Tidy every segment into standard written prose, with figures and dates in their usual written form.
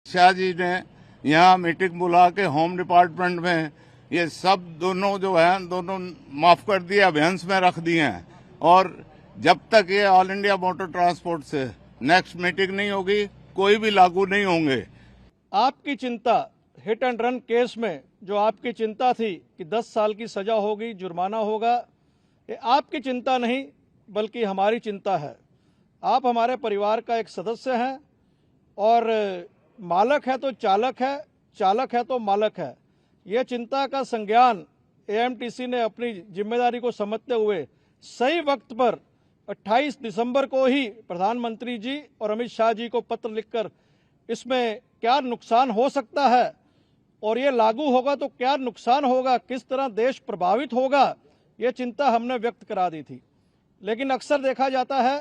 शाह जी ने यहाँ मीटिंग बुला के होम डिपार्टमेंट में ये सब दोनों जो है दोनों माफ कर दिए, अभियान में रख दिए हैं। और जब तक ये ऑल इंडिया मोटर ट्रांसपोर्ट से नेक्स्ट मीटिंग नहीं होगी, कोई भी लागू नहीं होंगे। आपकी चिंता हिट एंड रन केस में जो आपकी चिंता थी कि 10 साल की सजा होगी, जुर्माना होगा, ये आपकी चिंता नहीं बल्कि हमारी चिंता है। आप हमारे परिवार का एक सदस्य हैं और मालक है तो चालक है, चालक है तो मालक है। ये चिंता का संज्ञान एएमटीसी ने अपनी जिम्मेदारी को समझते हुए सही वक्त पर 28 दिसंबर को ही प्रधानमंत्री जी और अमित शाह जी को पत्र लिखकर इसमें क्या नुकसान हो सकता है और ये लागू होगा तो क्या नुकसान होगा, किस तरह देश प्रभावित होगा, ये चिंता हमने व्यक्त करा दी थी। लेकिन अक्सर देखा जाता है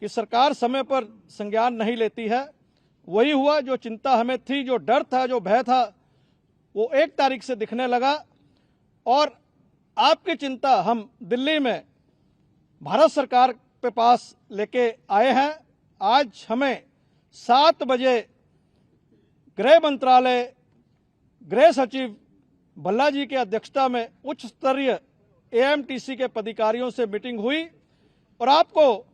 कि सरकार समय पर संज्ञान नहीं लेती है। वही हुआ, जो चिंता हमें थी, जो डर था, जो भय था, वो 1 तारीख से दिखने लगा। और आपकी चिंता हम दिल्ली में भारत सरकार के पास लेके आए हैं। आज हमें 7 बजे गृह मंत्रालय, गृह सचिव भल्ला जी की अध्यक्षता में उच्च स्तरीय एएमटीसी के पदाधिकारियों से मीटिंग हुई और आपको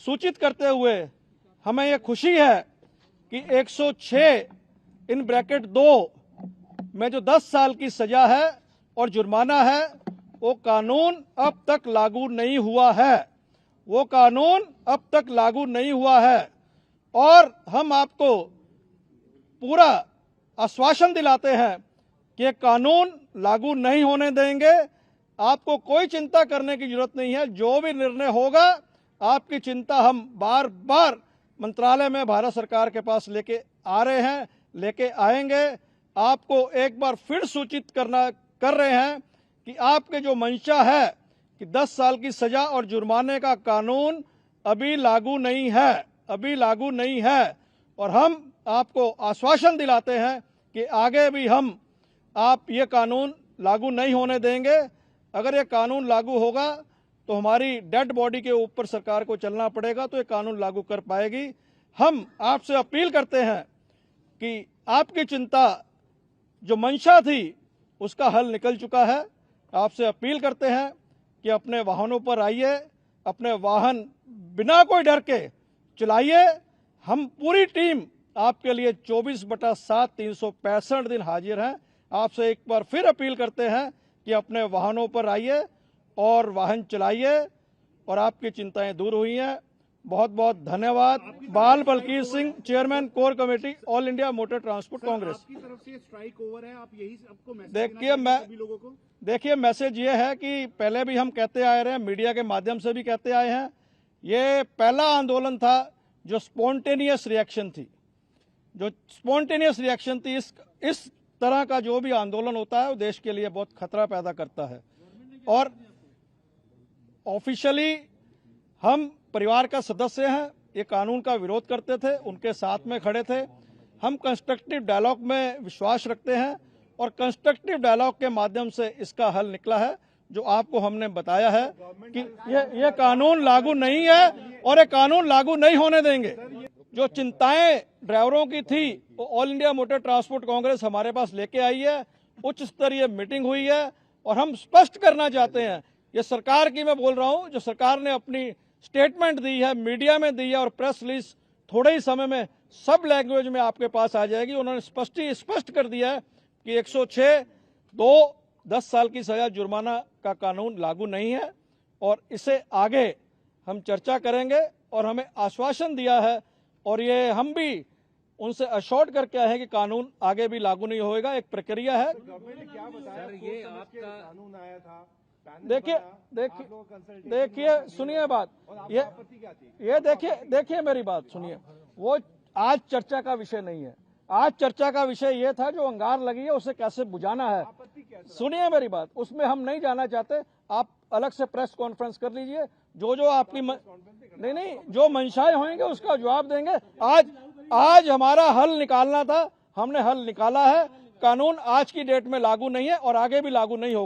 सूचित करते हुए हमें यह खुशी है कि 106(2) में जो 10 साल की सजा है और जुर्माना है, वो कानून अब तक लागू नहीं हुआ है। वो कानून अब तक लागू नहीं हुआ है और हम आपको पूरा आश्वासन दिलाते हैं कि ये कानून लागू नहीं होने देंगे। आपको कोई चिंता करने की जरूरत नहीं है। जो भी निर्णय होगा, आपकी चिंता हम बार बार मंत्रालय में भारत सरकार के पास लेके आ रहे हैं, लेके आएंगे। आपको एक बार फिर सूचित कर रहे हैं कि आपके जो मंशा है कि 10 साल की सजा और जुर्माने का कानून अभी लागू नहीं है, अभी लागू नहीं है। और हम आपको आश्वासन दिलाते हैं कि आगे भी हम आप ये कानून लागू नहीं होने देंगे। अगर ये कानून लागू होगा तो हमारी डेड बॉडी के ऊपर सरकार को चलना पड़ेगा, तो ये कानून लागू कर पाएगी। हम आपसे अपील करते हैं कि आपकी चिंता जो मंशा थी उसका हल निकल चुका है। आपसे अपील करते हैं कि अपने वाहनों पर आइए, अपने वाहन बिना कोई डर के चलाइए। हम पूरी टीम आपके लिए 24/7 365 दिन हाजिर हैं। आपसे एक बार फिर अपील करते हैं कि अपने वाहनों पर आइए और वाहन चलाइए और आपकी चिंताएं दूर हुई हैं। बहुत बहुत धन्यवाद। Bal Balkir Singh, chairman core committee, all India motor transport congress. आपकी तरफ से स्ट्राइक ओवर है, आप यही सबको मैसेज देखिए मैसेज ये है कि पहले भी हम कहते आए रहे हैं, मीडिया के माध्यम से भी कहते आए हैं, ये पहला आंदोलन था जो स्पॉन्टेनियस रिएक्शन थी। जो स्पॉन्टेनियस रिएक्शन थी, इस तरह का जो भी आंदोलन होता है वो देश के लिए बहुत खतरा पैदा करता है। और ऑफिशियली हम परिवार का सदस्य हैं, ये कानून का विरोध करते थे, उनके साथ में खड़े थे। हम कंस्ट्रक्टिव डायलॉग में विश्वास रखते हैं और कंस्ट्रक्टिव डायलॉग के माध्यम से इसका हल निकला है, जो आपको हमने बताया है कि ये कानून लागू नहीं है और ये कानून लागू नहीं होने देंगे। जो चिंताएं ड्राइवरों की थी वो all India motor transport Congress हमारे पास लेके आई है। उच्च स्तरीय मीटिंग हुई है और हम स्पष्ट करना चाहते हैं, ये सरकार की मैं बोल रहा हूं, जो सरकार ने अपनी स्टेटमेंट दी है, मीडिया में दी है और प्रेस रिलीज थोड़े ही समय में सब लैंग्वेज में आपके पास आ जाएगी। उन्होंने स्पष्ट कर दिया है कि 106(2) 10 साल की सजा जुर्माना का कानून लागू नहीं है और इसे आगे हम चर्चा करेंगे। और हमें आश्वासन दिया है और ये हम भी उनसे अश्योर्ड करके आए हैं कि कानून आगे भी लागू नहीं होएगा, एक प्रक्रिया है। ये आपका कानून आया था, देखिए सुनिए बात, ये देखिए मेरी बात सुनिए। वो आज चर्चा का विषय नहीं है। आज चर्चा का विषय ये था जो अंगार लगी है उसे कैसे बुझाना है। सुनिए मेरी बात, उसमें हम नहीं जाना चाहते। आप अलग से प्रेस कॉन्फ्रेंस कर लीजिए, जो आपकी नहीं जो मंशाएं होंगे उसका जवाब देंगे। आज हमारा हल निकालना था, हमने हल निकाला है। कानून आज की डेट में लागू नहीं है और आगे भी लागू नहीं होगा।